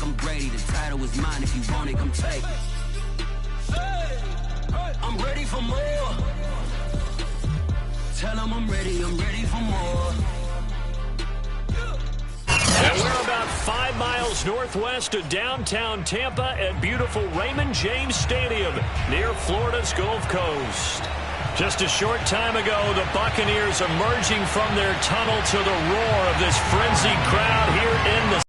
I'm Brady. The title is mine. If you want it, come take it. I'm ready for more. Tell them I'm ready for more. And we're about 5 miles northwest of downtown Tampa at beautiful Raymond James Stadium near Florida's Gulf Coast. Just a short time ago, the Buccaneers emerging from their tunnel to the roar of this frenzied crowd here in the...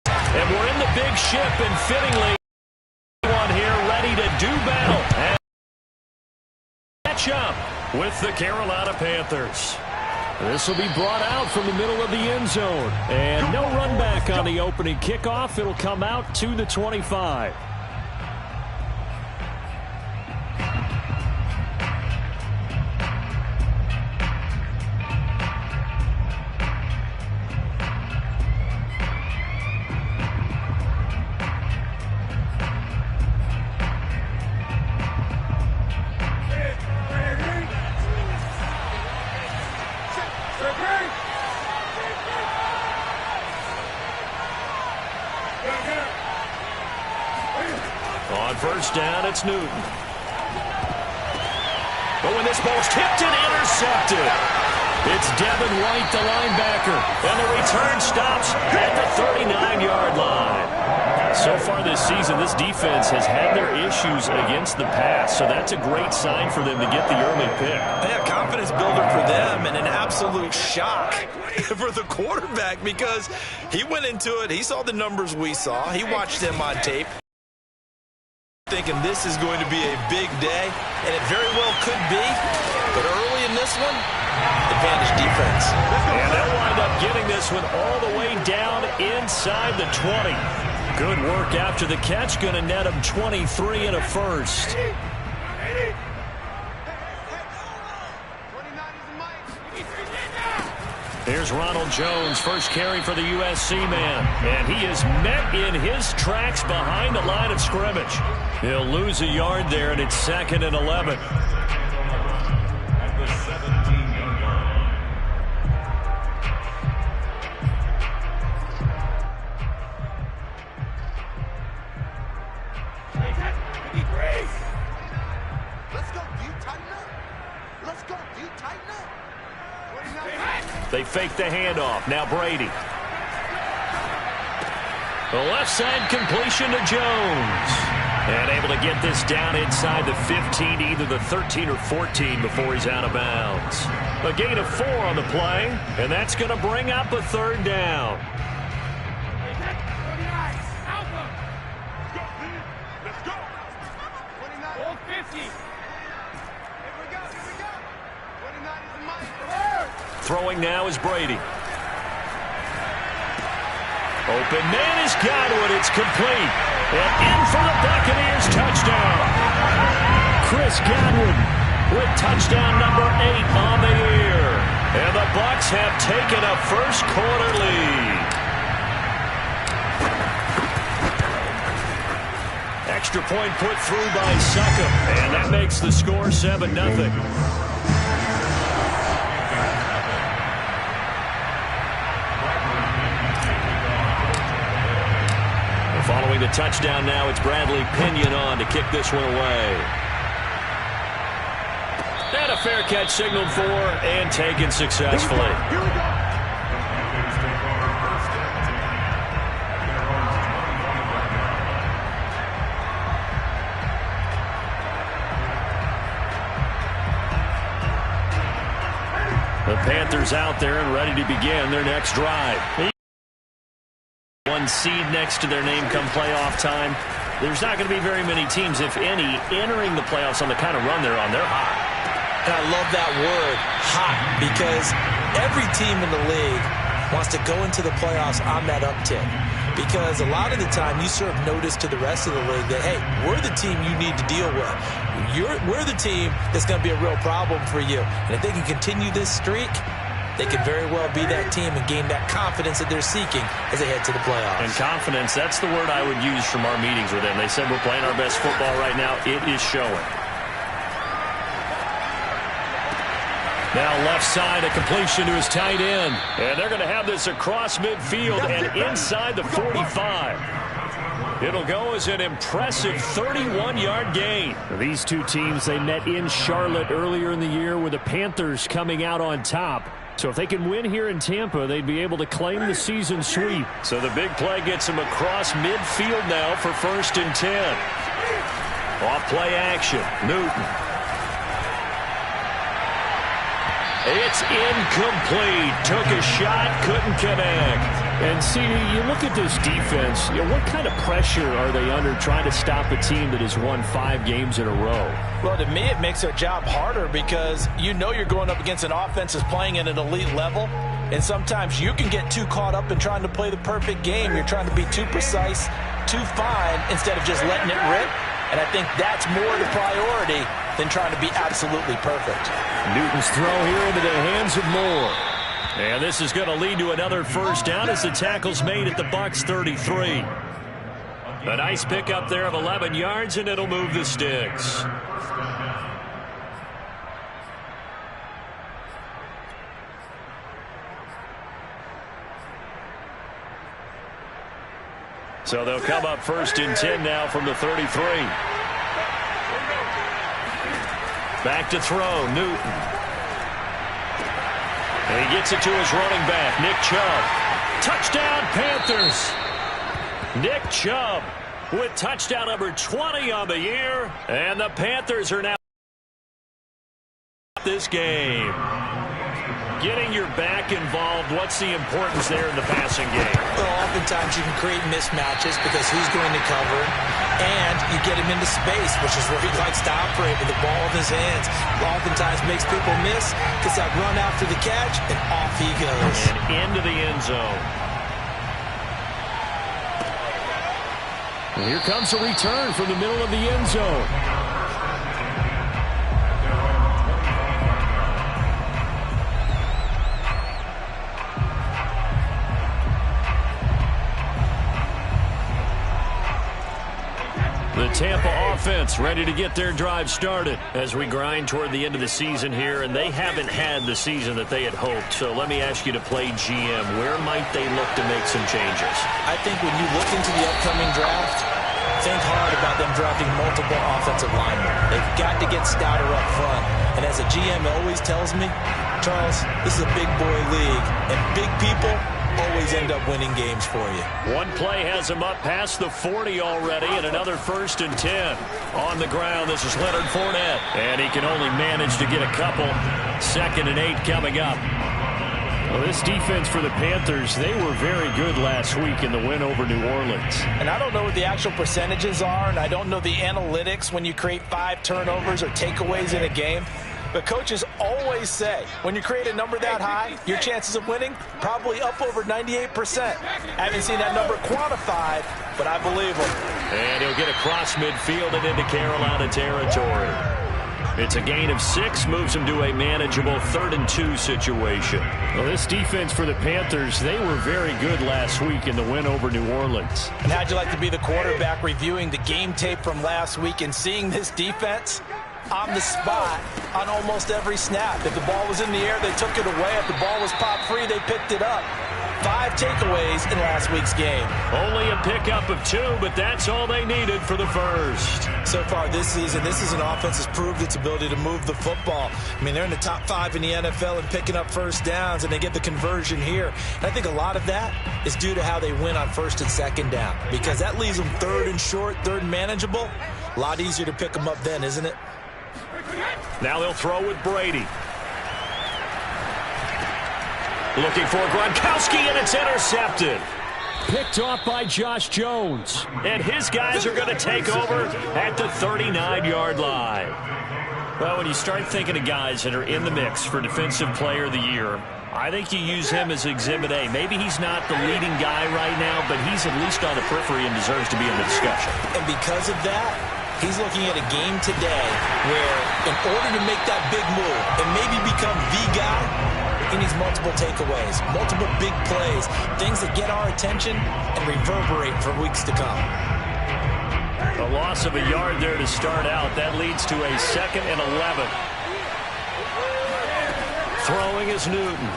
And we're in the big ship, and fittingly, one here ready to do battle and catch up with the Carolina Panthers. This will be brought out from the middle of the end zone. And no run back on the opening kickoff. It'll come out to the 25. On first down, it's Newton. But when this ball's tipped and intercepted, it's Devin White, the linebacker. And the return stops at the 39-yard line. So far this season, this defense has had their issues against the pass, so that's a great sign for them to get the early pick. Yeah, confidence builder for them and an absolute shock for the quarterback because he went into it, he saw the numbers we saw, he watched them on tape, thinking this is going to be a big day, and it very well could be, but early in this one, advantage defense. And they'll wind up getting this one all the way down inside the 20. Good work after the catch, going to net him 23 and a first. Here's Ronald Jones, first carry for the USC man. And he is met in his tracks behind the line of scrimmage. He'll lose a yard there, and it's 2nd and 11. They fake the handoff. Now Brady. The left side completion to Jones. And able to get this down inside the 15, either the 13 or 14 before he's out of bounds. A gain of 4 on the play, and that's going to bring up a 3rd down. Throwing now is Brady. Open man is Godwin. It's complete. And in for the Buccaneers touchdown. Chris Godwin with touchdown number 8 on the year. And the Bucs have taken a first quarter lead. Extra point put through by Succop. And that makes the score 7-0. Following the touchdown now, it's Bradley Pinion on to kick this one away. And a fair catch signaled for and taken successfully. Here we go. The Panthers out there and ready to begin their next drive. One seed next to their name come playoff time. There's not going to be very many teams, if any, entering the playoffs on the kind of run they're on. They're hot. And I love that word, hot, because every team in the league wants to go into the playoffs on that uptick. Because a lot of the time you serve notice to the rest of the league that, hey, we're the team you need to deal with. We're the team that's going to be a real problem for you. And if they can continue this streak, they could very well be that team and gain that confidence that they're seeking as they head to the playoffs. And confidence, that's the word I would use from our meetings with them. They said we're playing our best football right now. It is showing. Now left side, a completion to his tight end. And they're going to have this across midfield and inside the 45. It'll go as an impressive 31-yard gain. These two teams, they met in Charlotte earlier in the year with the Panthers coming out on top. So if they can win here in Tampa, they'd be able to claim the season sweep. So the big play gets him across midfield now for 1st and 10. Off play action. Newton. It's incomplete. Took a shot, couldn't connect. And, CD, you look at this defense, what kind of pressure are they under trying to stop a team that has won 5 games in a row? Well, to me, it makes their job harder because you know you're going up against an offense that's playing at an elite level, and sometimes you can get too caught up in trying to play the perfect game. You're trying to be too precise, too fine, instead of just letting it rip. And I think that's more the priority than trying to be absolutely perfect. Newton's throw here into the hands of Moore. And this is going to lead to another 1st down as the tackle's made at the Bucs 33. A nice pickup there of 11 yards, and it'll move the sticks. So they'll come up 1st and 10 now from the 33. Back to throw, Newton. And he gets it to his running back, Nick Chubb. Touchdown, Panthers. Nick Chubb with touchdown number 20 on the year. And the Panthers are now this game. Getting your back involved, what's the importance there in the passing game? Well, oftentimes you can create mismatches because who's going to cover, and you get him into space, which is where he likes to operate with the ball in his hands. Oftentimes makes people miss, gets that run after the catch, and off he goes. And into the end zone. And here comes a return from the middle of the end zone. The Tampa offense ready to get their drive started as we grind toward the end of the season here, and they haven't had the season that they had hoped. So let me ask you to play GM. Where might they look to make some changes? I think when you look into the upcoming draft, think hard about them drafting multiple offensive linemen. They've got to get stouter up front. And as a GM always tells me, Charles, this is a big boy league, and big people always end up winning games for you. One play has him up past the 40 already, and another 1st and 10. On the ground, this is Leonard Fournette. And he can only manage to get a couple. 2nd and 8 coming up. Well, this defense for the Panthers, they were very good last week in the win over New Orleans. And I don't know what the actual percentages are, and I don't know the analytics when you create 5 turnovers or takeaways in a game. But coaches always say, when you create a number that high, your chances of winning probably up over 98%. I haven't seen that number quantified, but I believe him. And he'll get across midfield and into Carolina territory. It's a gain of 6, moves him to a manageable 3rd and 2 situation. Well, this defense for the Panthers, they were very good last week in the win over New Orleans. And how'd you like to be the quarterback reviewing the game tape from last week and seeing this defense on the spot on almost every snap? If the ball was in the air, they took it away. If the ball was popped free, they picked it up. 5 takeaways in last week's game. Only a pickup of 2, but that's all they needed for the 1st. So far this season, this is an offense that's proved its ability to move the football. I mean, they're in the top 5 in the NFL in picking up 1st downs, and they get the conversion here. And I think a lot of that is due to how they win on 1st and 2nd down, because that leaves them 3rd and short, 3rd and manageable. A lot easier to pick them up then, isn't it? Now they'll throw with Brady. Looking for Gronkowski, and it's intercepted. Picked off by Josh Jones. And his guys are going to take over at the 39-yard line. Well, when you start thinking of guys that are in the mix for Defensive Player of the Year, I think you use him as Exhibit A. Maybe he's not the leading guy right now, but he's at least on the periphery and deserves to be in the discussion. And because of that, he's looking at a game today where in order to make that big move and maybe become the guy, he needs multiple takeaways, multiple big plays, things that get our attention and reverberate for weeks to come. A loss of a yard there to start out. That leads to a 2nd and 11. Throwing is Newton.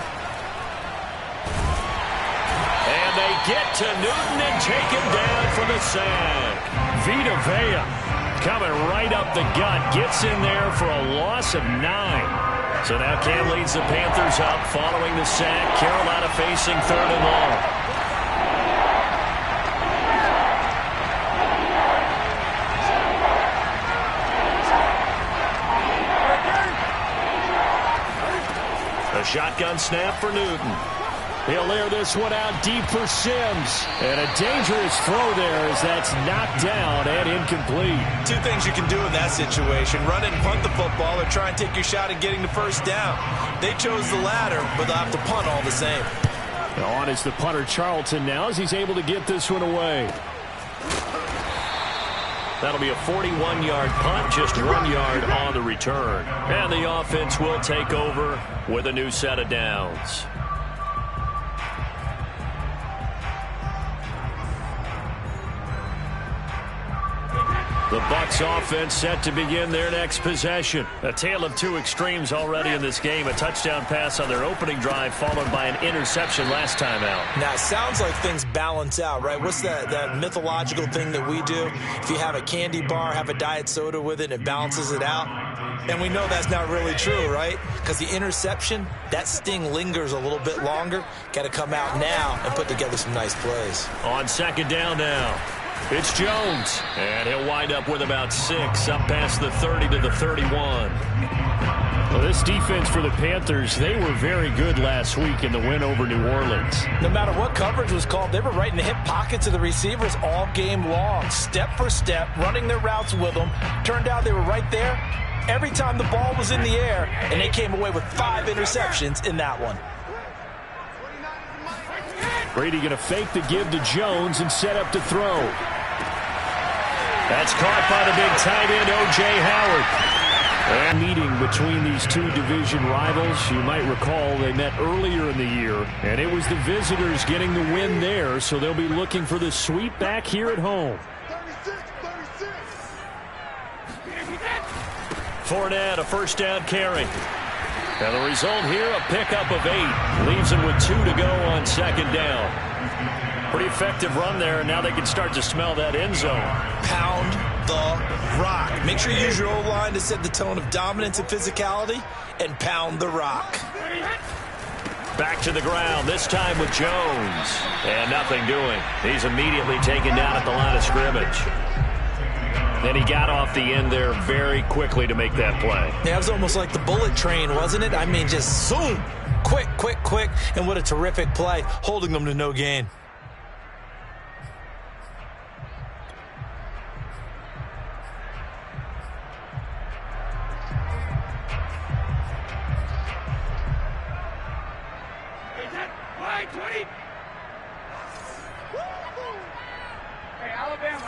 And they get to Newton and take him down for the sack. Vita Vea coming right up the gut. Gets in there for a loss of 9. So now Cam leads the Panthers up following the sack. Carolina facing 3rd and long. A shotgun snap for Newton. He'll air this one out deep for Sims. And a dangerous throw there as that's knocked down and incomplete. 2 things you can do in that situation. Run it and punt the football or try and take your shot at getting the first down. They chose the latter, but they'll have to punt all the same. On is the punter Charlton now as he's able to get this one away. That'll be a 41-yard punt, just 1 yard on the return. And the offense will take over with a new set of downs. The Bucs offense set to begin their next possession. A tale of 2 extremes already in this game. A touchdown pass on their opening drive followed by an interception last time out. Now, it sounds like things balance out, right? What's that mythological thing that we do? If you have a candy bar, have a diet soda with it, and it balances it out. And we know that's not really true, right? Because the interception, that sting lingers a little bit longer. Got to come out now and put together some nice plays. On 2nd down now. It's Jones, and he'll wind up with about 6 up past the 30 to the 31. Well, this defense for the Panthers, they were very good last week in the win over New Orleans. No matter what coverage was called, they were right in the hip pockets of the receivers all game long, step for step, running their routes with them. Turned out they were right there every time the ball was in the air, and they came away with 5 interceptions in that one. Brady going to fake the give to Jones and set up to throw. That's caught by the big tight end, O.J. Howard. And meeting between these 2 division rivals, you might recall they met earlier in the year, and it was the visitors getting the win there, so they'll be looking for the sweep back here at home. Fournette, a first down carry. And the result here, a pickup of 8. Leaves him with 2 to go on 2nd down. Pretty effective run there, and now they can start to smell that end zone. Pound the rock. Make sure you use your O-line to set the tone of dominance and physicality, and pound the rock. Back to the ground, this time with Jones. And nothing doing. He's immediately taken down at the line of scrimmage. Then he got off the end there very quickly to make that play. Yeah, it was almost like the bullet train, wasn't it? I mean, just zoom. Quick, quick, quick. And what a terrific play, holding them to no gain. Hey, Alabama.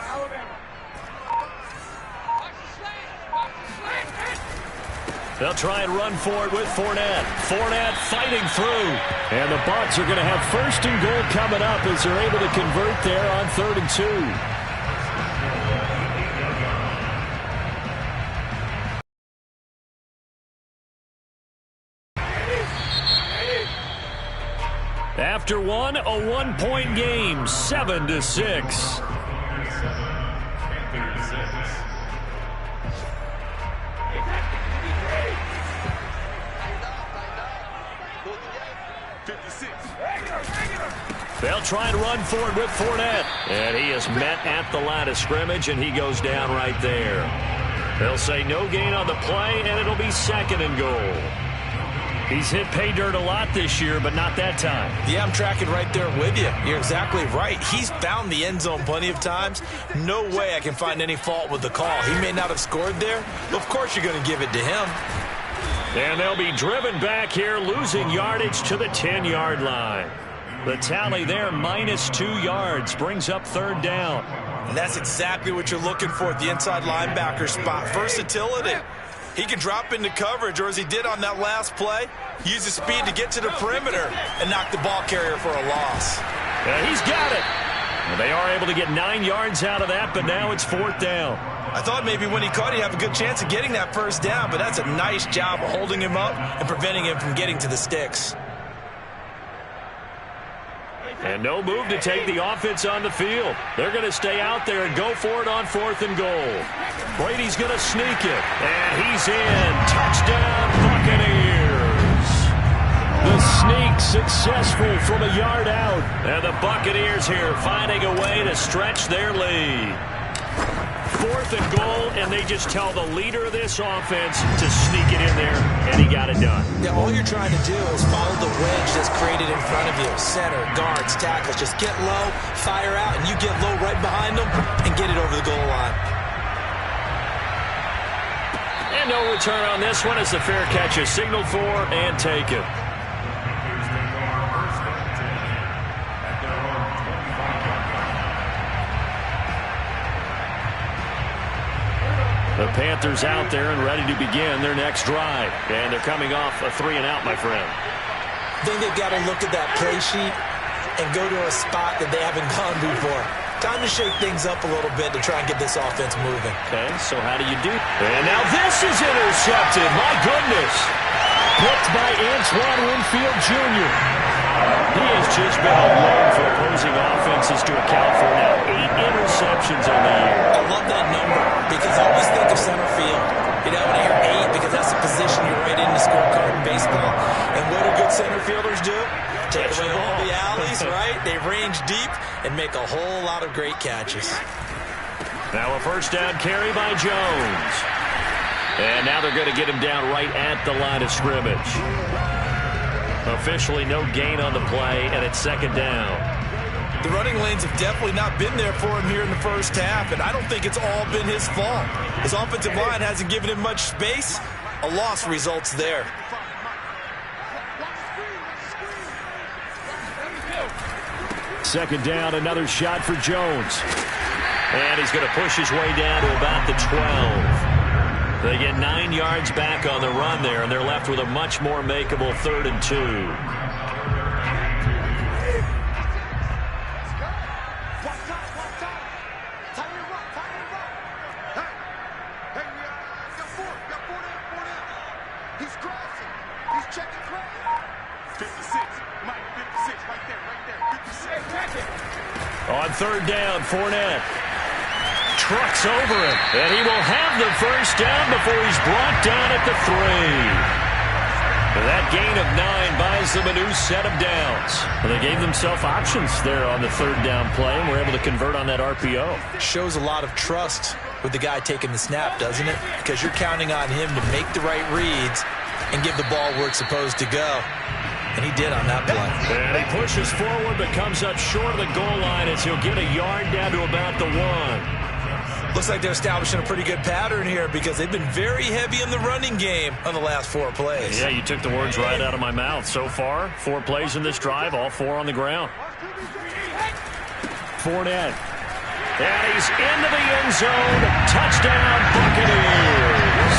They'll try and run for it with Fournette. Fournette fighting through. And the Bucs are going to have 1st and goal coming up as they're able to convert there on 3rd and 2. After one, a 1-point game, 7-6. They'll try and run for it with Fournette. And he is met at the line of scrimmage, and he goes down right there. They'll say no gain on the play, and it'll be 2nd and goal. He's hit pay dirt a lot this year, but not that time. Yeah, I'm tracking right there with you. You're exactly right. He's found the end zone plenty of times. No way I can find any fault with the call. He may not have scored there. Of course you're going to give it to him. And they'll be driven back here, losing yardage to the 10-yard line. The tally there, -2 yards, brings up 3rd down. And that's exactly what you're looking for at the inside linebacker spot. Versatility. He can drop into coverage, or as he did on that last play, use his speed to get to the perimeter and knock the ball carrier for a loss. Yeah, he's got it. Well, they are able to get 9 yards out of that, but now it's 4th down. I thought maybe when he caught, he'd have a good chance of getting that first down, but that's a nice job of holding him up and preventing him from getting to the sticks. And no move to take the offense on the field. They're going to stay out there and go for it on 4th and goal. Brady's going to sneak it, and he's in. Touchdown, Buccaneers. The sneak successful from a yard out. And the Buccaneers here finding a way to stretch their lead. 4th and goal, and they just tell the leader of this offense to sneak it in there, and he got it done. Yeah, all you're trying to do is follow the wedge that's created in front of you. Center, guards, tackles. Just get low, fire out, and you get low right behind them and get it over the goal line. And no return on this one as the fair catch is signaled for and taken. The Panthers out there and ready to begin their next drive. And they're coming off a 3-and-out, my friend. I think they've got to look at that play sheet and go to a spot that they haven't gone before. Time to shake things up a little bit to try and get this offense moving. Okay, so how do you do? And now this is intercepted. My goodness. Picked by Antoine Winfield Jr. He has just been alone for opposing offenses to account for now 8 interceptions on the year. I love that number because I always think of center field. You know, when I hear 8 because that's the position you write in the scorecard in baseball. And what do good center fielders do? Take away all the alleys, right? They range deep and make a whole lot of great catches. Now a first down carry by Jones. And now they're going to get him down right at the line of scrimmage. Officially no gain on the play, and it's 2nd down. The running lanes have definitely not been there for him here in the first half, and I don't think it's all been his fault. His offensive line hasn't given him much space. A loss results there. Second down, another shot for Jones. And he's going to push his way down to about the 12. They get 9 yards back on the run there, and they're left with a much more makeable 3rd and 2. He's crossing. He's checking crack. 56. Mike, 56. Right there. 56. On 3rd down, Fournette trucks over him, and he will have the first down before he's brought down at the 3. And that gain of 9 buys them a new set of downs. And they gave themselves options there on the 3rd down play, and were able to convert on that RPO. Shows a lot of trust with the guy taking the snap, doesn't it? Because you're counting on him to make the right reads and give the ball where it's supposed to go. And he did on that play. And he pushes forward but comes up short of the goal line as he'll get a yard down to about the 1. Looks like they're establishing a pretty good pattern here because they've been very heavy in the running game on the last 4 plays. Yeah, you took the words right out of my mouth. So far, 4 plays in this drive, all 4 on the ground. Fournette. And he's into the end zone. Touchdown, Buccaneers.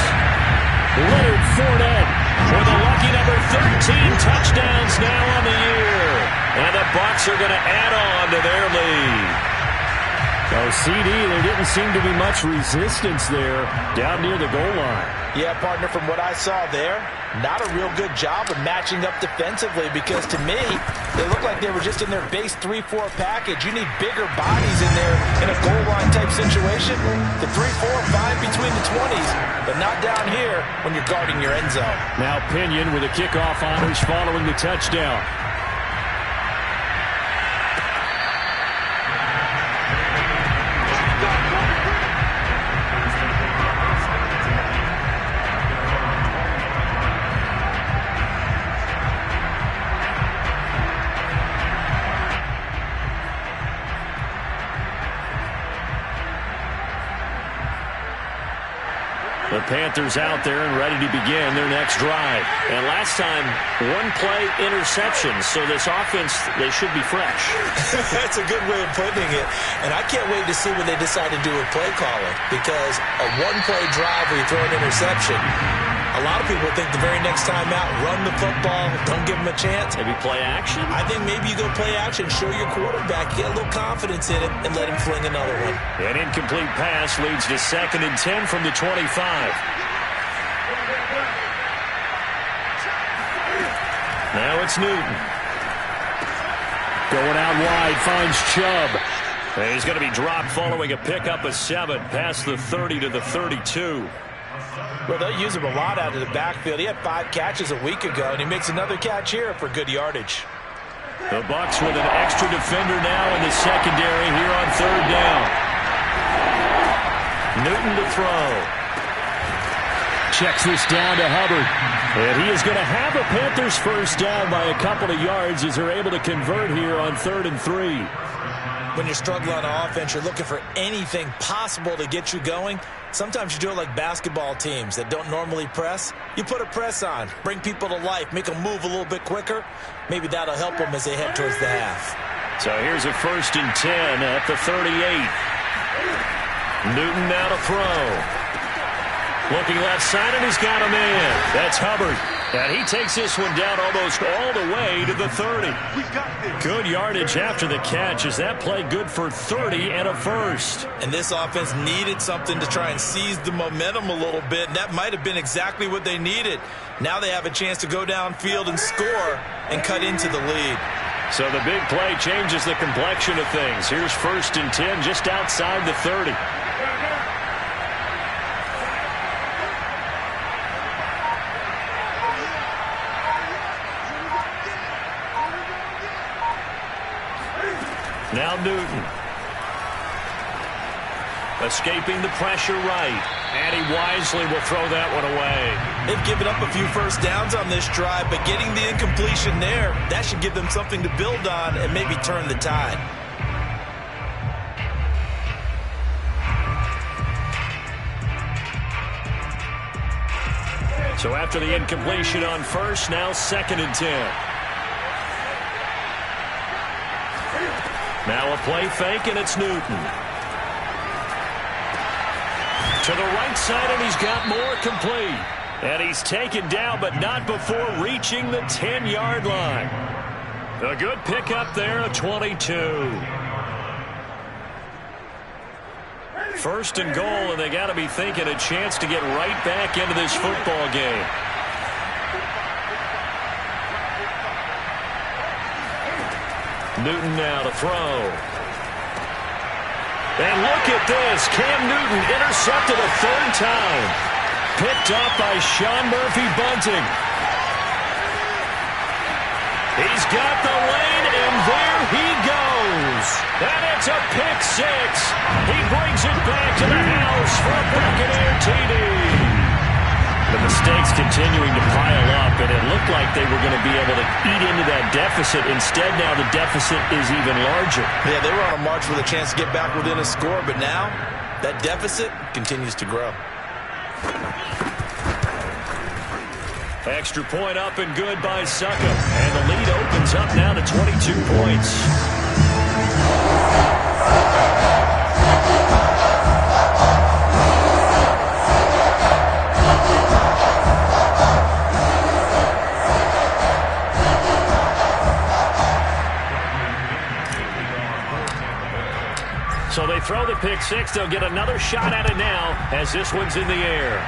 Leonard Fournette with a lucky number 13 touchdowns now on the year. And the Bucs are going to add on to their lead. Oh, CD, there didn't seem to be much resistance there down near the goal line. Yeah, partner, from what I saw there, not a real good job of matching up defensively because to me, they look like they were just in their base 3-4 package. You need bigger bodies in there in a goal line type situation. The 3-4, 5 between the 20s, but not down here when you're guarding your end zone. Now Pinion with the kickoff honors following the touchdown. The Panthers out there and ready to begin their next drive. And last time, 1-play interceptions. So this offense, they should be fresh. That's a good way of putting it. And I can't wait to see what they decide to do with play calling. Because a 1-play drive where you throw an interception, A lot of people think the very next time out, run the football, don't give them a chance. Maybe play action? I think maybe you go play action, show your quarterback, get a little confidence in it, and let him fling another one. An incomplete pass leads to 2nd and 10 from the 25. Now it's Newton. Going out wide, finds Chubb. And he's going to be dropped following a pickup of 7 past the 30 to the 32. Well, they'll use him a lot out of the backfield. He had 5 catches a week ago, and he makes another catch here for good yardage. The Bucs with an extra defender now in the secondary here on 3rd down. Newton to throw. Checks this down to Hubbard. And he is going to have a Panthers first down by a couple of yards as they're able to convert here on 3rd and 3. When you're struggling on offense, you're looking for anything possible to get you going. Sometimes you do it like basketball teams that don't normally press. You put a press on, bring people to life, make them move a little bit quicker. Maybe that'll help them as they head towards the half. So here's a 1st and 10 at the 38. Newton now to throw. Looking left side, and he's got a man. That's Hubbard. And he takes this one down almost all the way to the 30. Good yardage after the catch. Is that play good for 30 and a first? And this offense needed something to try and seize the momentum a little bit. And that might have been exactly what they needed. Now they have a chance to go downfield and score and cut into the lead. So the big play changes the complexion of things. Here's 1st and 10 just outside the 30. Now Newton. Escaping the pressure right. And he wisely will throw that one away. They've given up a few first downs on this drive, but getting the incompletion there, that should give them something to build on and maybe turn the tide. So after the incompletion on first, now 2nd and 10. Now a play fake, and it's Newton. To the right side, and he's got more complete. And he's taken down, but not before reaching the 10-yard line. A good pickup there, a 22. 1st and goal, and they got to be thinking a chance to get right back into this football game. Newton now to throw. And look at this. Cam Newton intercepted a 3rd time. Picked up by Sean Murphy-Bunting. He's got the lane, and there he goes. And it's a pick 6. He brings it back to the house for a Buccaneer TD. The mistakes continuing to pile up, and it looked like they were going to be able to eat into that deficit. Instead, now the deficit is even larger. Yeah, they were on a march with a chance to get back within a score, but now that deficit continues to grow. Extra point up and good by Suckup. And the lead opens up now to 22 points. So they throw the pick 6. They'll get another shot at it now as this one's in the air.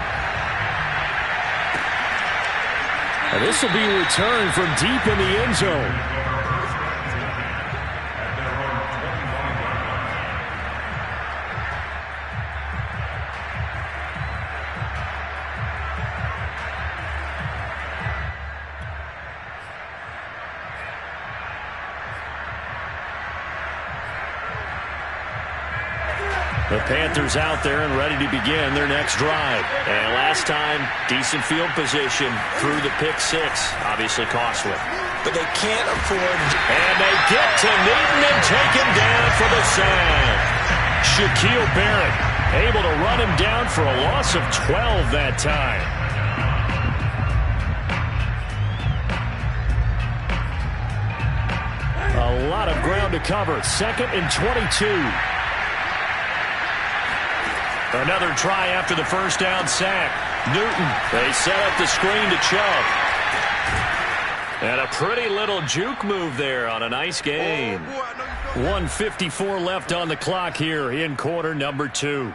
And this will be a return from deep in the end zone. The Panthers out there and ready to begin their next drive. And last time, decent field position through the pick 6. Obviously costly. But they can't afford. And they get to Newton and take him down for the sack. Shaquille Barrett able to run him down for a loss of 12 that time. A lot of ground to cover. 2nd and 22. Another try after the first down sack. Newton, they set up the screen to Chubb. And a pretty little juke move there on a nice gain. 1:54 left on the clock here in quarter number 2.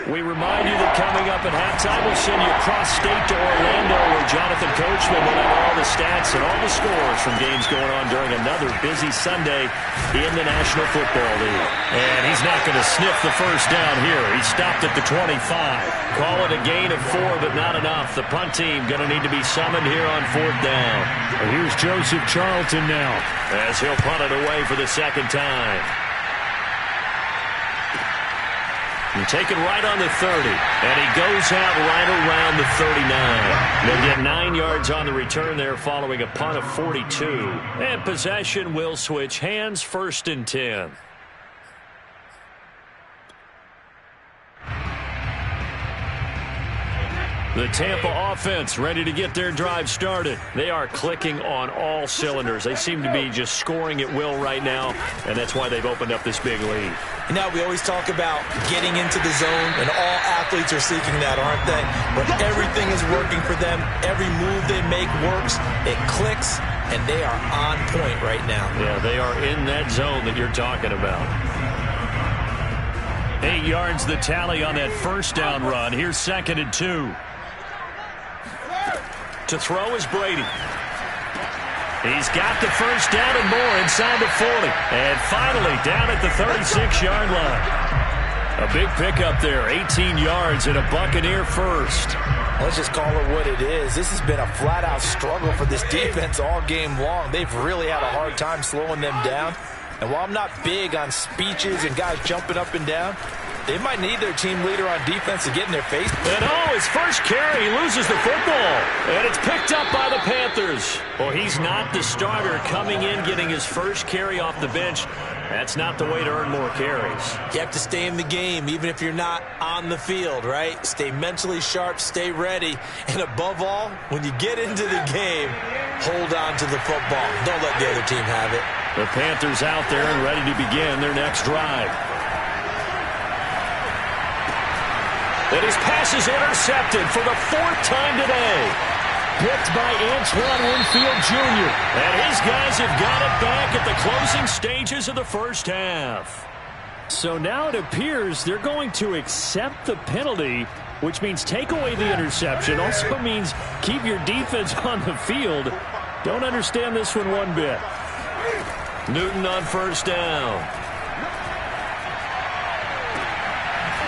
We remind you that coming up at halftime, we'll send you across state to Orlando, where Jonathan Coachman will have all the stats and all the scores from games going on during another busy Sunday in the National Football League. And he's not going to sniff the first down here. He stopped at the 25. Call it a gain of 4, but not enough. The punt team going to need to be summoned here on 4th down. And here's Joseph Charlton now, as he'll punt it away for the second time. You take it right on the 30, and he goes out right around the 39. They'll get 9 yards on the return there following a punt of 42. And possession will switch hands, 1st and 10. The Tampa offense ready to get their drive started. They are clicking on all cylinders. They seem to be just scoring at will right now, and that's why they've opened up this big lead. You know, we always talk about getting into the zone, and all athletes are seeking that, aren't they? But everything is working for them. Every move they make works. It clicks, and they are on point right now. Yeah, they are in that zone that you're talking about. 8 yards the tally on that 1st down run. Here's 2nd and 2. To throw is Brady. He's got the 1st down and more inside the 40. And finally down at the 36-yard line. A big pickup there, 18 yards and a Buccaneer first. Let's just call it what it is. This has been a flat-out struggle for this defense all game long. They've really had a hard time slowing them down. And while I'm not big on speeches and guys jumping up and down, they might need their team leader on defense to get in their face. And his first carry, he loses the football. And it's picked up by the Panthers. Well, he's not the starter coming in, getting his first carry off the bench. That's not the way to earn more carries. You have to stay in the game, even if you're not on the field, right? Stay mentally sharp, stay ready. And above all, when you get into the game, hold on to the football. Don't let the other team have it. The Panthers out there and ready to begin their next drive. And his pass is intercepted for the 4th time today. picked by Antoine Winfield Jr. And his guys have got it back at the closing stages of the first half. So now it appears they're going to accept the penalty, which means take away the interception. Also means keep your defense on the field. Don't understand this one bit. Newton on first down.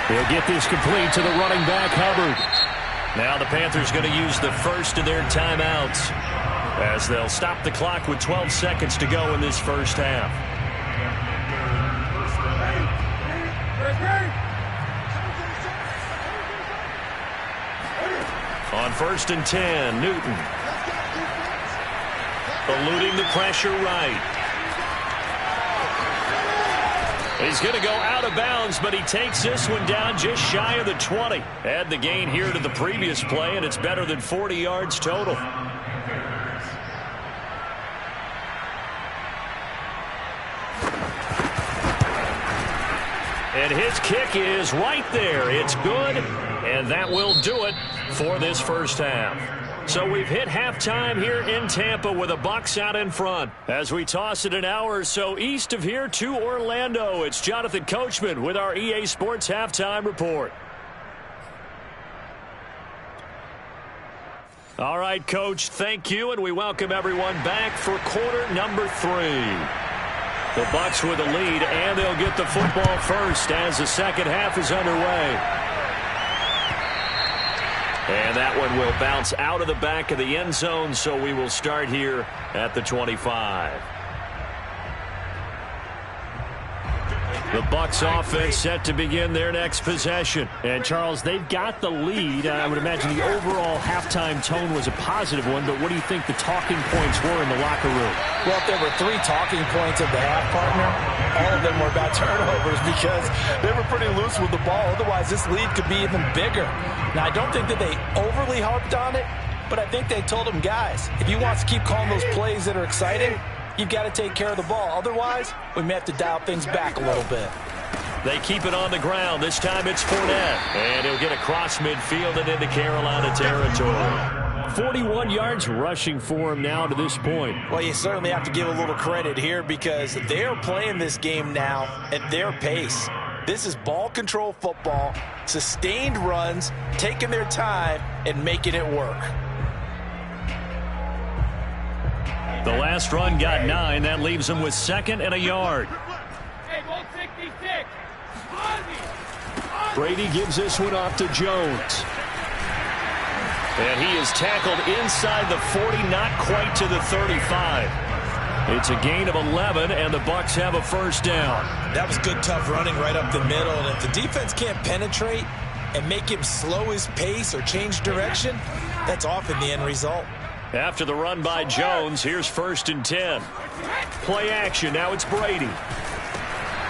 They'll get this complete to the running back, Hubbard. Now the Panthers going to use the first of their timeouts as they'll stop the clock with 12 seconds to go in this first half. On first and 10, Newton. Eluding the pressure right. He's going to go out of bounds, but he takes this one down just shy of the 20. Add the gain here to the previous play, and it's better than 40 yards total. And his kick is right there. It's good, and that will do it for this first half. So we've hit halftime here in Tampa with the Bucs out in front. As we toss it an hour or so east of here to Orlando, it's Jonathan Coachman with our EA Sports Halftime Report. All right, Coach, thank you, and we welcome everyone back for quarter number 3. The Bucs with a lead, and they'll get the football first as the second half is underway. And that one will bounce out of the back of the end zone, so we will start here at the 25. The Bucs offense set to begin their next possession. And, Charles, they've got the lead. I would imagine the overall halftime tone was a positive one, but what do you think the talking points were in the locker room? Well, if there were 3 talking points of the half, partner, all of them were about turnovers because they were pretty loose with the ball. Otherwise, this lead could be even bigger. Now, I don't think that they overly harped on it, But I think they told him, guys, if you want to keep calling those plays that are exciting, you've got to take care of the ball. Otherwise, we may have to dial things back a little bit. They keep it on the ground. This time it's Fournette. And he'll get across midfield and into Carolina territory. 41 yards rushing for him now to this point. Well, you certainly have to give a little credit here because they're playing this game now at their pace. This is ball control football, sustained runs, taking their time, and making it work. The last run got 9. That leaves them with 2nd and a yard. Brady gives this one off to Jones. And he is tackled inside the 40, not quite to the 35. It's a gain of 11, and the Bucs have a first down. That was good, tough running right up the middle. And if the defense can't penetrate and make him slow his pace or change direction, that's often the end result. After the run by Jones, here's 1st and 10. Play action. Now it's Brady.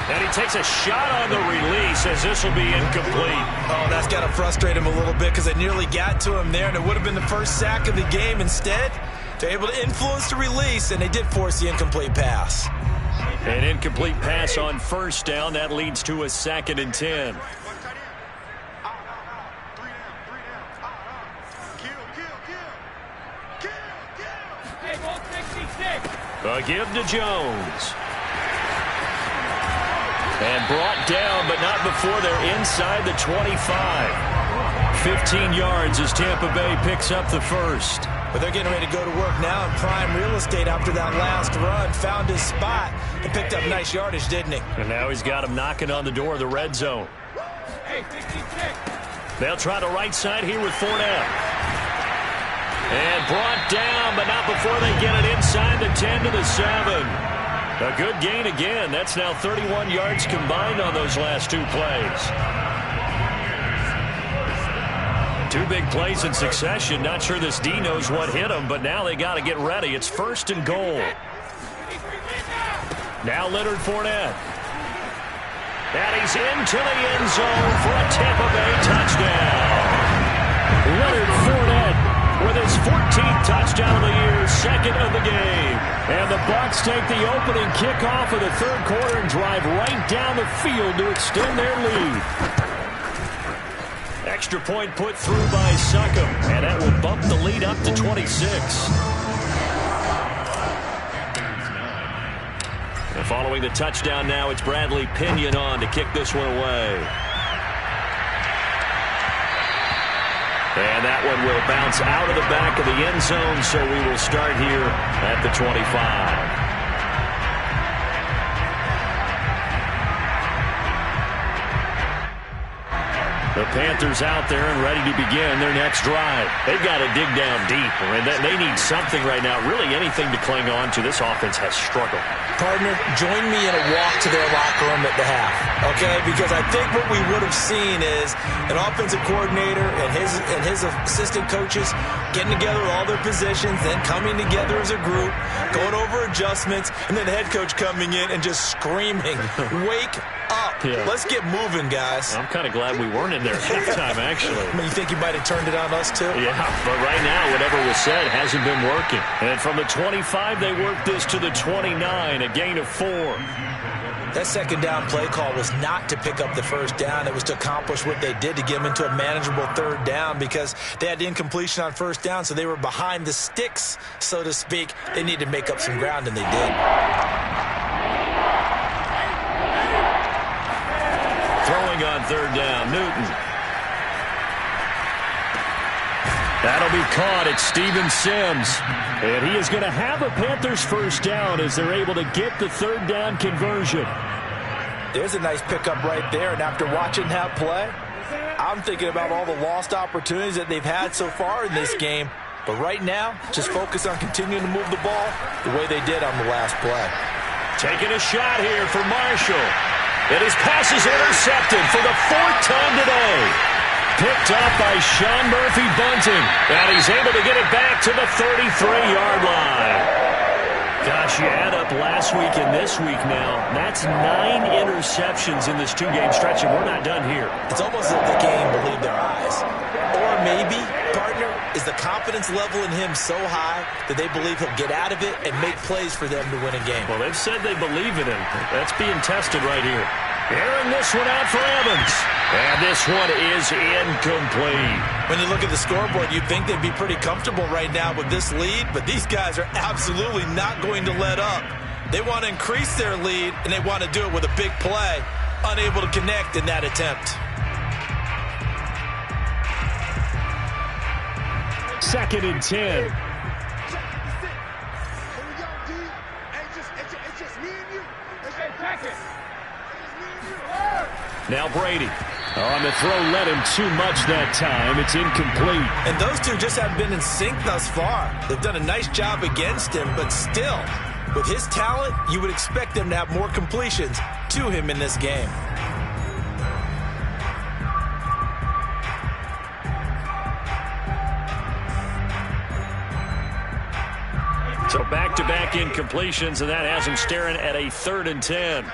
And he takes a shot on the release as this will be incomplete. Oh, that's got to frustrate him a little bit because it nearly got to him there, and it would have been the first sack of the game. Instead, they're able to influence the release, and they did force the incomplete pass. An incomplete pass on 1st down. That leads to a 2nd and 10. A give to Jones. And brought down, but not before they're inside the 25. 15 yards as Tampa Bay picks up the first. But they're getting ready to go to work now in prime real estate after that last run. Found his spot and picked up nice yardage, didn't he? And now he's got him knocking on the door of the red zone. They'll try the right side here with Fournette. And brought down, but not before they get it inside the 10 to the 7. A good gain again. That's now 31 yards combined on those last 2 plays. 2 big plays in succession. Not sure this D knows what hit him, but now they got to get ready. It's 1st and goal. Now Leonard Fournette. And he's into the end zone for a Tampa Bay touchdown. Leonard Fournette with his 14th touchdown of the year, 2nd of the game. And the Bucs take the opening kickoff of the 3rd quarter and drive right down the field to extend their lead. Extra point put through by Succop, and that will bump the lead up to 26. And following the touchdown now, it's Bradley Pinion on to kick this one away. And that one will bounce out of the back of the end zone, so we will start here at the 25. The Panthers out there and ready to begin their next drive. They've got to dig down deep. I mean, they need something right now, really anything to cling on to. This offense has struggled. Partner, join me in a walk to their locker room at the half, okay? Because I think what we would have seen is an offensive coordinator and his assistant coaches getting together with all their positions, then coming together as a group, going over adjustments, and then the head coach coming in and just screaming, wake up. Yeah. Let's get moving, guys. I'm kind of glad we weren't in there at halftime, actually. I mean, you think you might have turned it on us, too? Yeah, but right now, whatever was said hasn't been working. And from the 25, they worked this to the 29, a gain of 4. That 2nd down play call was not to pick up the 1st down. It was to accomplish what they did to get them into a manageable 3rd down because they had incompletion on 1st down, so they were behind the sticks, so to speak. They needed to make up some ground, and they did. Throwing on 3rd down, Newton. That'll be caught. It's Steven Sims. And he is going to have a Panthers first down as they're able to get the 3rd down conversion. There's a nice pickup right there. And after watching that play, I'm thinking about all the lost opportunities that they've had so far in this game. But right now, just focus on continuing to move the ball the way they did on the last play. Taking a shot here for Marshall. And his pass is intercepted for the 4th time today. Picked up by Sean Murphy-Bunting. And he's able to get it back to the 33-yard line. Gosh, you add up last week and this week now. That's 9 interceptions in this 2-game stretch, and we're not done here. It's almost like the game believed their eyes. Or maybe, partner, is the confidence level in him so high that they believe he'll get out of it and make plays for them to win a game. Well, they've said they believe in him. That's being tested right here. Airing this one out for Evans. And this one is incomplete. When you look at the scoreboard, you'd think they'd be pretty comfortable right now with this lead, but these guys are absolutely not going to let up. They want to increase their lead, and they want to do it with a big play. Unable to connect in that attempt. Second and 10. Now Brady. On the throw, led him too much that time. It's incomplete. And those two just haven't been in sync thus far. They've done a nice job against him, but still, with his talent, you would expect them to have more completions to him in this game. So back-to-back incompletions, and that has him staring at a 3rd and 10.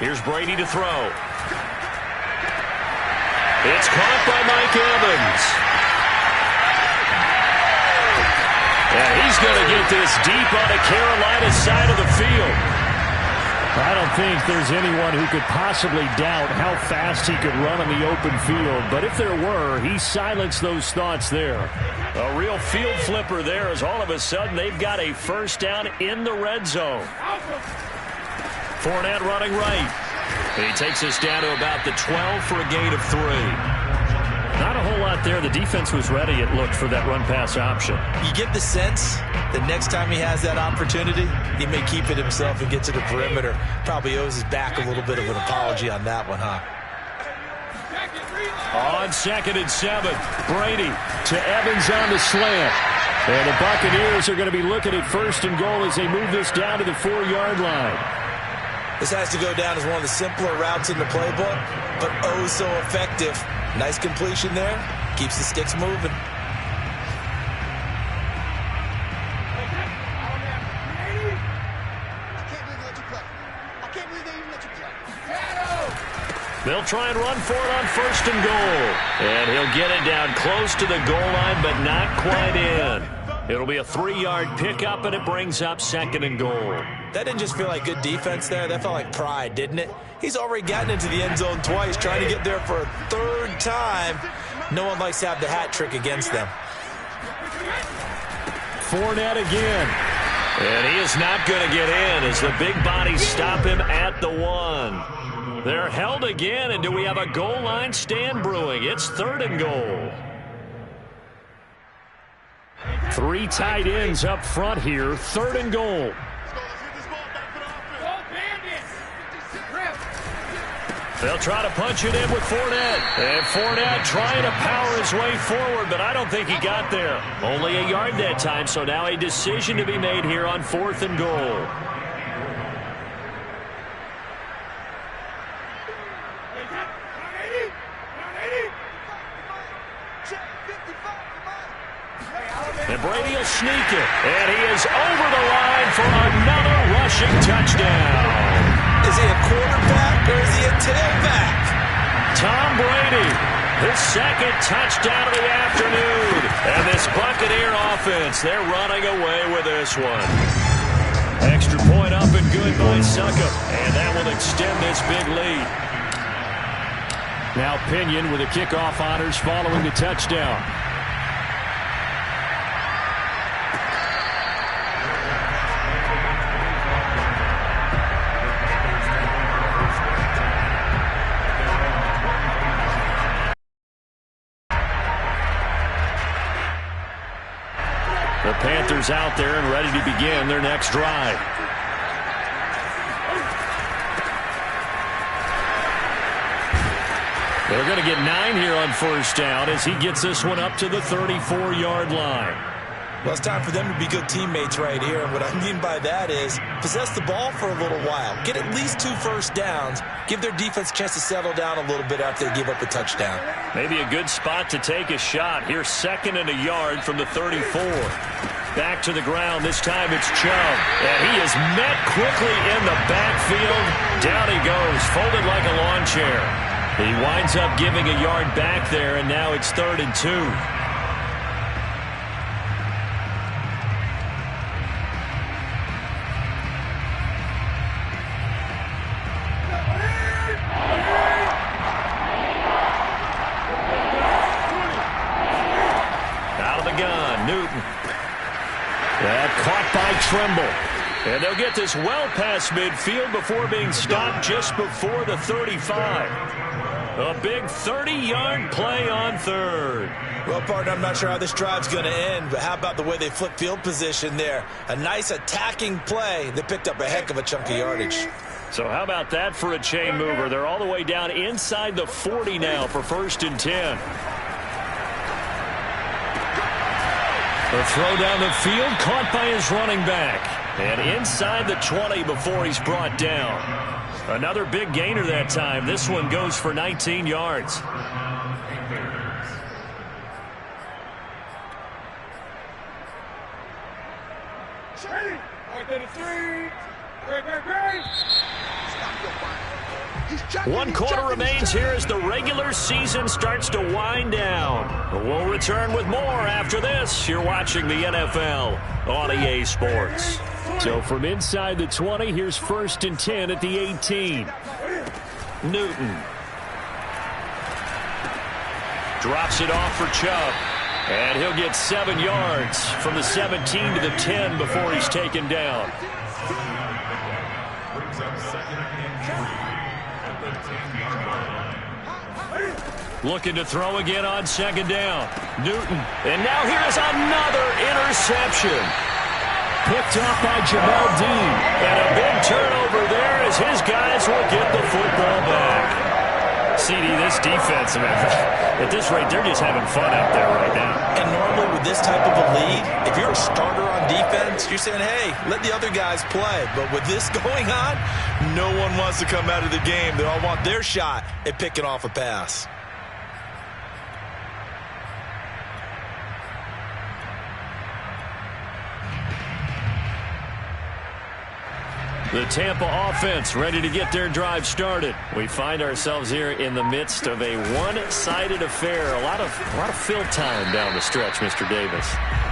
Here's Brady to throw. It's caught by Mike Evans. And he's going to get this deep on the Carolina side of the field. I don't think there's anyone who could possibly doubt how fast he could run on the open field. But if there were, he silenced those thoughts there. A real field flipper there as all of a sudden they've got a first down in the red zone. Fournette running right. He takes us down to about the 12 for a gain of 3. Not a whole lot there. The defense was ready, it looked, for that run-pass option. You get the sense that next time he has that opportunity, he may keep it himself and get to the perimeter. Probably owes his back a little bit of an apology on that one, huh? On 2nd and 7, Brady to Evans on the slant. And the Buccaneers are going to be looking at 1st and goal as they move this down to the 4-yard line. This has to go down as one of the simpler routes in the playbook, but oh so effective. Nice completion there. Keeps the sticks moving. They'll try and run for it on 1st and goal. And he'll get it down close to the goal line, but not quite in. It'll be a 3-yard pickup, and it brings up 2nd and goal. That didn't just feel like good defense there. That felt like pride, didn't it? He's already gotten into the end zone twice, trying to get there for a 3rd time. No one likes to have the hat trick against them. Fournette again. And he is not going to get in as the big bodies stop him at the 1. They're held again, and do we have a goal line stand brewing? It's 3rd and goal. 3 tight ends up front here. 3rd and goal. They'll try to punch it in with Fournette. And Fournette trying to power his way forward, but I don't think he got there. Only a yard that time, so now a decision to be made here on 4th and goal. And Brady will sneak it. And he is over the line for another rushing touchdown. Is he a quarterback or is he a tailback? Tom Brady, his 2nd touchdown of the afternoon. And this Buccaneer offense, they're running away with this one. Extra point up and good by Succop. And that will extend this big lead. Now Pinion with the kickoff honors following the touchdown. The Panthers out there and ready to begin their next drive. They're going to get 9 here on 1st down as he gets this one up to the 34-yard line. Well, it's time for them to be good teammates right here. And what I mean by that is possess the ball for a little while. Get at least 2 first downs. Give their defense a chance to settle down a little bit after they give up a touchdown. Maybe a good spot to take a shot. Here's 2nd and a yard from the 34. Back to the ground. This time it's Chubb. And he is met quickly in the backfield. Down he goes, folded like a lawn chair. He winds up giving a yard back there, and now it's 3rd and 2. Out of the gun, Newton. That caught by Trimble. And they'll get this well past midfield before being stopped just before the 35. A big 30-yard play on 3rd. Well, partner, I'm not sure how this drive's going to end, but how about the way they flip field position there? A nice attacking play. They picked up a heck of a chunk of yardage. So how about that for a chain mover? They're all the way down inside the 40 now for 1st and 10. The throw down the field, caught by his running back. And inside the 20 before he's brought down. Another big gainer that time. This one goes for 19 yards. One quarter remains here as the regular season starts to wind down. We'll return with more after this. You're watching the NFL on EA Sports. So from inside the 20, here's 1st and 10 at the 18. Newton. Drops it off for Chubb. And he'll get 7 yards from the 17 to the 10 before he's taken down. Looking to throw again on 2nd down. Newton. And now here's another interception. Picked off by Jamel Dean. And a big turnover there as his guys will get the football back. CD, this defense, man, at this rate, they're just having fun out there right now. And normally with this type of a lead, if you're a starter on defense, you're saying, hey, let the other guys play. But with this going on, no one wants to come out of the game. They all want their shot at picking off a pass. The Tampa offense ready to get their drive started. We find ourselves here in the midst of a one-sided affair. A lot of fill time down the stretch, Mr. Davis.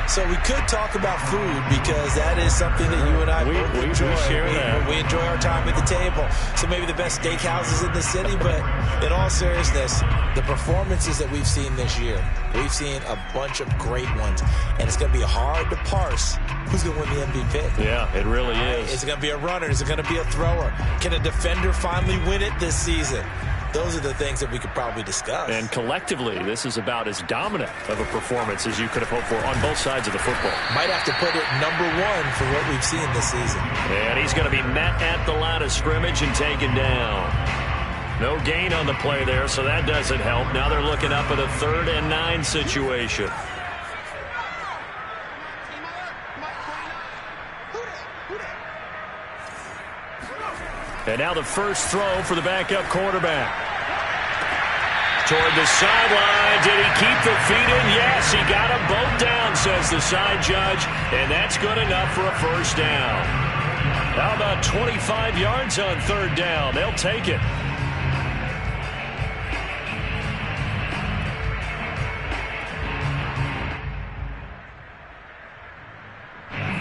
So we could talk about food because that is something that you and I both enjoy. We share that. We enjoy our time at the table. So maybe the best steakhouses in the city, but in all seriousness, the performances that we've seen this year, we've seen a bunch of great ones, and it's going to be hard to parse who's going to win the MVP. Yeah, it really is. Is it going to be a runner? Is it going to be a thrower? Can a defender finally win it this season? Those are the things that we could probably discuss. And collectively, this is about as dominant of a performance as you could have hoped for on both sides of the football. Might have to put it #1 for what we've seen this season. And he's going to be met at the line of scrimmage and taken down. No gain on the play there, so that doesn't help. Now they're looking up at a 3rd and 9 situation. And now the first throw for the backup quarterback. Toward the sideline. Did he keep the feet in? Yes, he got them both down, says the side judge. And that's good enough for a 1st down. How about 25 yards on 3rd down? They'll take it.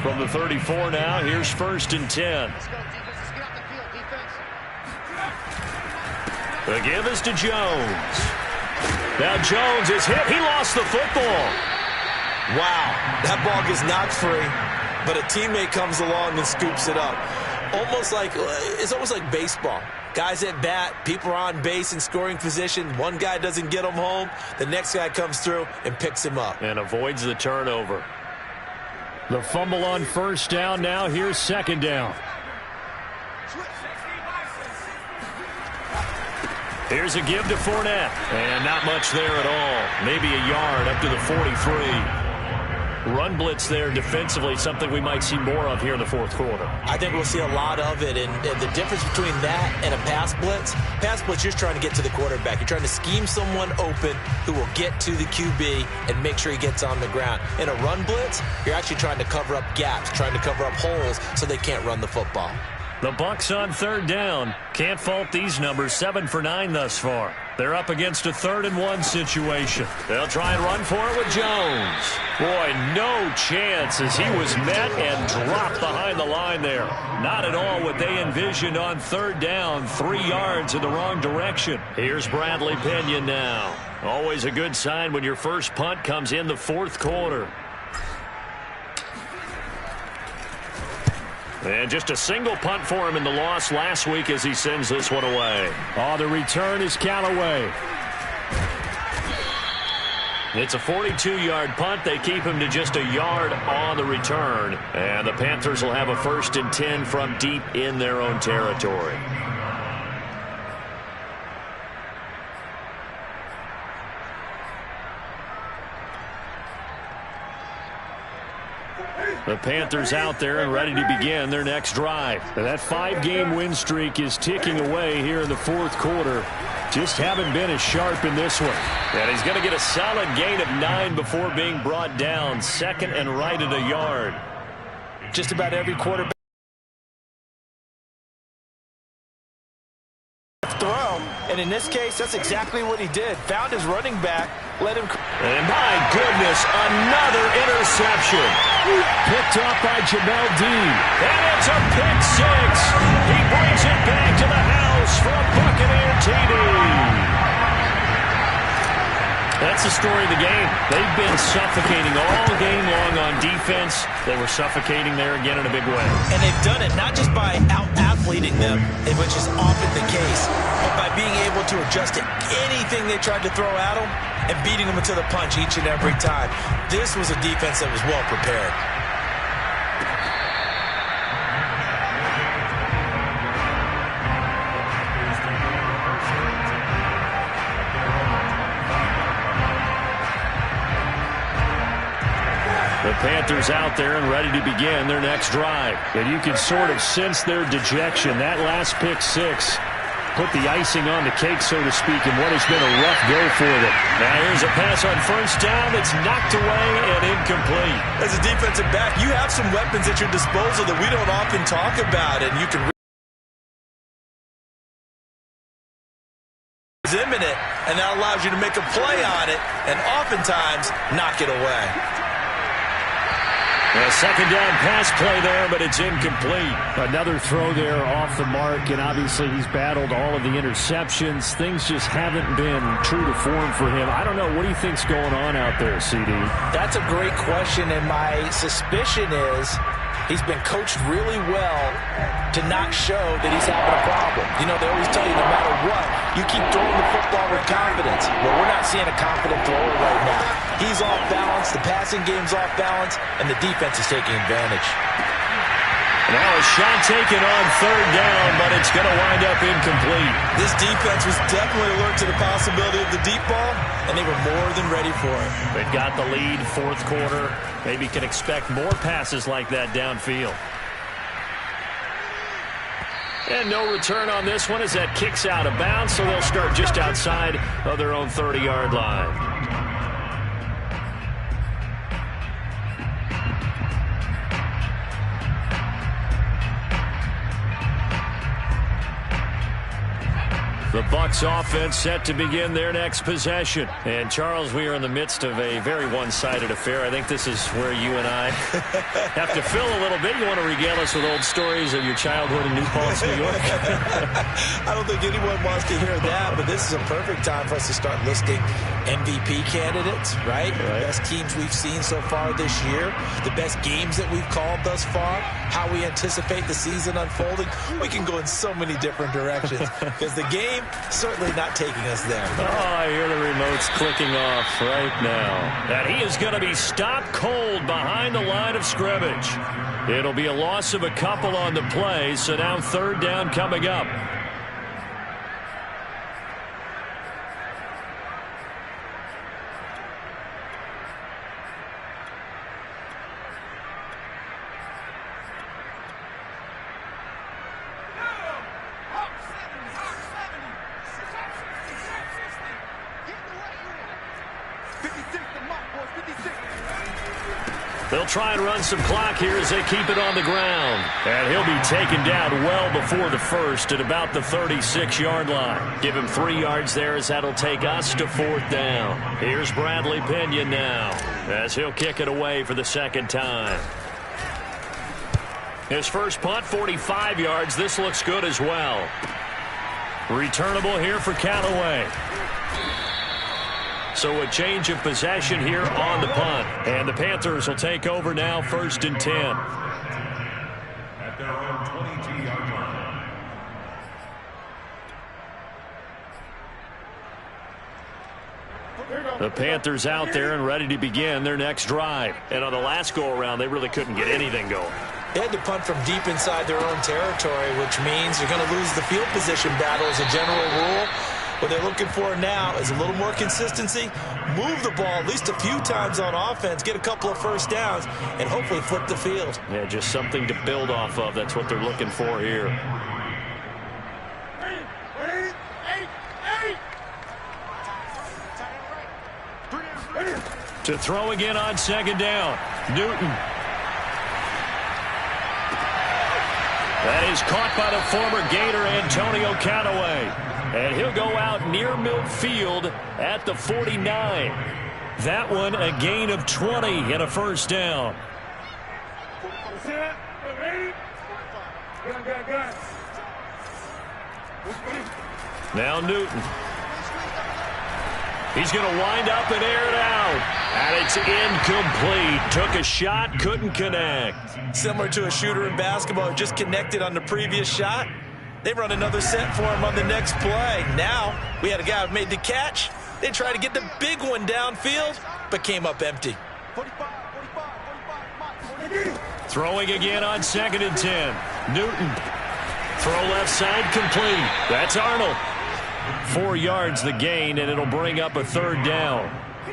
From the 34 now, here's 1st and 10. The give is to Jones. Now Jones is hit. He lost the football. Wow, that ball gets knocked free, but a teammate comes along and scoops it up. It's almost like baseball. Guys at bat, people are on base in scoring position. One guy doesn't get him home. The next guy comes through and picks him up. And avoids the turnover. The fumble on 1st down. Now here's 2nd down. Here's a give to Fournette. And not much there at all. Maybe a yard up to the 43. Run blitz there defensively, something we might see more of here in the 4th quarter. I think we'll see a lot of it. And the difference between that and a pass blitz, you're trying to get to the quarterback. You're trying to scheme someone open who will get to the QB and make sure he gets on the ground. In a run blitz, you're actually trying to cover up gaps, trying to cover up holes so they can't run the football. The Bucs on 3rd down. Can't fault these numbers. 7 for 9 thus far. They're up against a 3rd and 1 situation. They'll try and run for it with Jones. Boy, no chance as he was met and dropped behind the line there. Not at all what they envisioned on 3rd down, 3 yards in the wrong direction. Here's Bradley Pinion now. Always a good sign when your first punt comes in the 4th quarter. And just a single punt for him in the loss last week as he sends this one away. Oh, the return is Callaway. It's a 42-yard punt. They keep him to just a yard on the return. And the Panthers will have a 1st and 10 from deep in their own territory. The Panthers out there and ready to begin their next drive. That 5-game win streak is ticking away here in the 4th quarter. Just haven't been as sharp in this one. And he's going to get a solid gain of 9 before being brought down. 2nd and right at a yard. Just about every quarterback throw, and in this case, that's exactly what he did. Found his running back, let him. And my goodness, another interception. Picked off by Jamel Dean. And it's a pick 6. He brings it back to the house for a Buccaneer TD. That's the story of the game. They've been suffocating all game long on defense. They were suffocating there again in a big way. And they've done it not just by out-athleting them, which is often the case, but by being able to adjust to anything they tried to throw at them and beating them into the punch each and every time. This was a defense that was well prepared. The Panthers out there and ready to begin their next drive. And you can sort of sense their dejection. That last pick 6 put the icing on the cake, so to speak, in what has been a rough go for them. Now here's a pass on 1st down that's knocked away and incomplete. As a defensive back, you have some weapons at your disposal that we don't often talk about, and you can is imminent, and that allows you to make a play on it and oftentimes knock it away. A 2nd down pass play there, but it's incomplete. Another throw there off the mark, and obviously he's battled all of the interceptions. Things just haven't been true to form for him. I don't know. What do you think's going on out there, CD? That's a great question, and my suspicion is he's been coached really well to not show that he's having a problem. You know, they always tell you no matter what, you keep throwing the football with confidence. Well, we're not seeing a confident thrower right now. He's off balance, the passing game's off balance, and the defense is taking advantage. Now a shot taken on 3rd down, but it's going to wind up incomplete. This defense was definitely alert to the possibility of the deep ball, and they were more than ready for it. They've got the lead, 4th quarter. Maybe can expect more passes like that downfield. And no return on this one as that kicks out of bounds, so they'll start just outside of their own 30-yard line. The Bucs offense set to begin their next possession. And, Charles, we are in the midst of a very one-sided affair. I think this is where you and I have to fill a little bit. You want to regale us with old stories of your childhood in New Paltz, New York? I don't think anyone wants to hear that, but this is a perfect time for us to start listing MVP candidates, right? The best teams we've seen so far this year, the best games that we've called thus far, how we anticipate the season unfolding. We can go in so many different directions because the game certainly not taking us there. Oh, I hear the remotes clicking off right now. And he is going to be stopped cold behind the line of scrimmage. It'll be a loss of a couple on the play, so now 3rd down coming up. They'll try and run some clock here as they keep it on the ground. And he'll be taken down well before the first at about the 36-yard line. Give him 3 yards there as that'll take us to 4th down. Here's Bradley Pinion now as he'll kick it away for the second time. His first punt, 45 yards. This looks good as well. Returnable here for Callaway. So a change of possession here on the punt. And the Panthers will take over now, 1st and 10. At their own 22-yard line. The Panthers out there and ready to begin their next drive. And on the last go-around, they really couldn't get anything going. They had to punt from deep inside their own territory, which means you're going to lose the field position battle as a general rule. What they're looking for now is a little more consistency, move the ball at least a few times on offense, get a couple of first downs, and hopefully flip the field. Yeah, just something to build off of. That's what they're looking for here. To throw again on 2nd down. Newton. That is caught by the former Gator Antonio Callaway. And he'll go out near midfield at the 49. That one a gain of 20 and a first down. Now Newton. He's going to wind up and air it out. And it's incomplete. Took a shot, couldn't connect. Similar to a shooter in basketball who just connected on the previous shot. They run another set for him on the next play. Now, we had a guy who made the catch. They tried to get the big one downfield, but came up empty. Throwing again on 2nd and 10. Newton. Throw left side complete. That's Arnold. 4 yards the gain, and it'll bring up a 3rd down.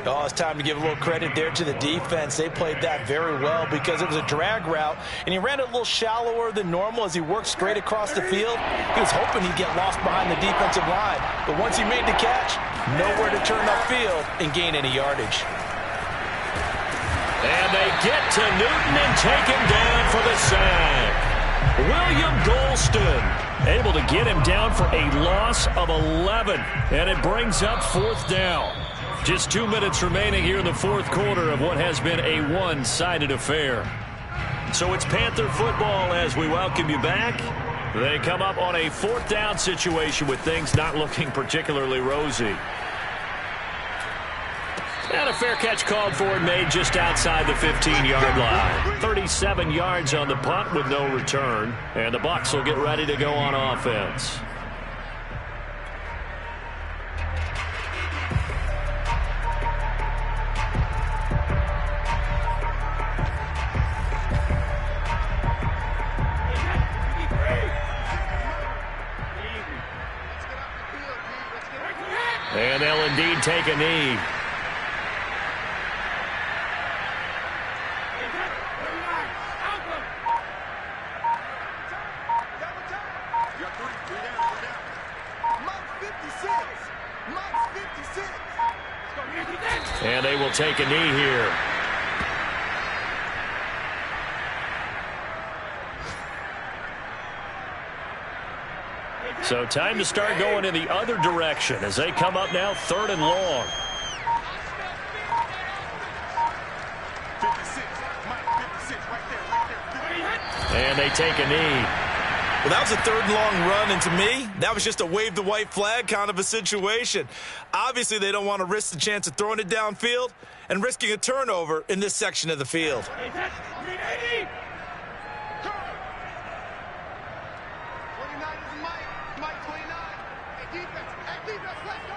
Oh, it's time to give a little credit there to the defense. They played that very well because it was a drag route, and he ran it a little shallower than normal as he worked straight across the field. He was hoping he'd get lost behind the defensive line, but once he made the catch, nowhere to turn upfield and gain any yardage. And they get to Newton and take him down for the sack. William Golston able to get him down for a loss of 11, and it brings up 4th down. Just 2 minutes remaining here in the 4th quarter of what has been a one-sided affair. So it's Panther football as we welcome you back. They come up on a 4th down situation with things not looking particularly rosy. And a fair catch called for and made just outside the 15-yard line. 37 yards on the punt with no return. And the Bucs will get ready to go on offense. And they'll indeed take a knee. And they will take a knee here. So time to start going in the other direction as they come up now 3rd and long. 56, right there. And they take a knee. Well, that was a 3rd and long run, and to me, that was just a wave the white flag kind of a situation. Obviously, they don't want to risk the chance of throwing it downfield and risking a turnover in this section of the field. 29 is Mike 29. Hey, defense, let's go.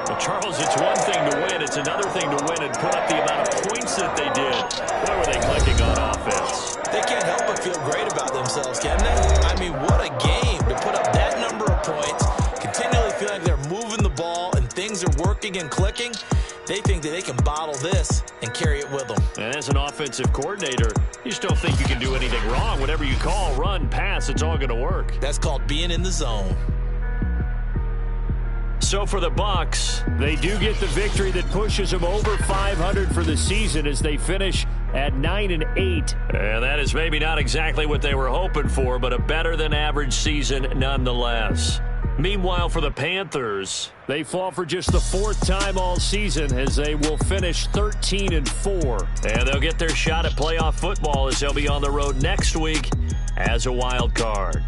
Well, Charles, it's one thing to win. It's another thing to win and put up the amount of points that they did. Boy, were they clicking on offense. They can't help but feel great about themselves, can they? I mean, what a game to put up that number of points, continually feeling like they're moving the ball and things are working and clicking. They think that they can bottle this and carry it with them. And as an offensive coordinator, you just don't think you can do anything wrong. Whatever you call, run, pass, it's all going to work. That's called being in the zone. So for the Bucs, they do get the victory that pushes them over 500 for the season as they finish at 9-8. And that is maybe not exactly what they were hoping for, but a better than average season nonetheless. Meanwhile, for the Panthers, they fall for just the 4th time all season as they will finish 13-4. And they'll get their shot at playoff football as they'll be on the road next week as a wild card.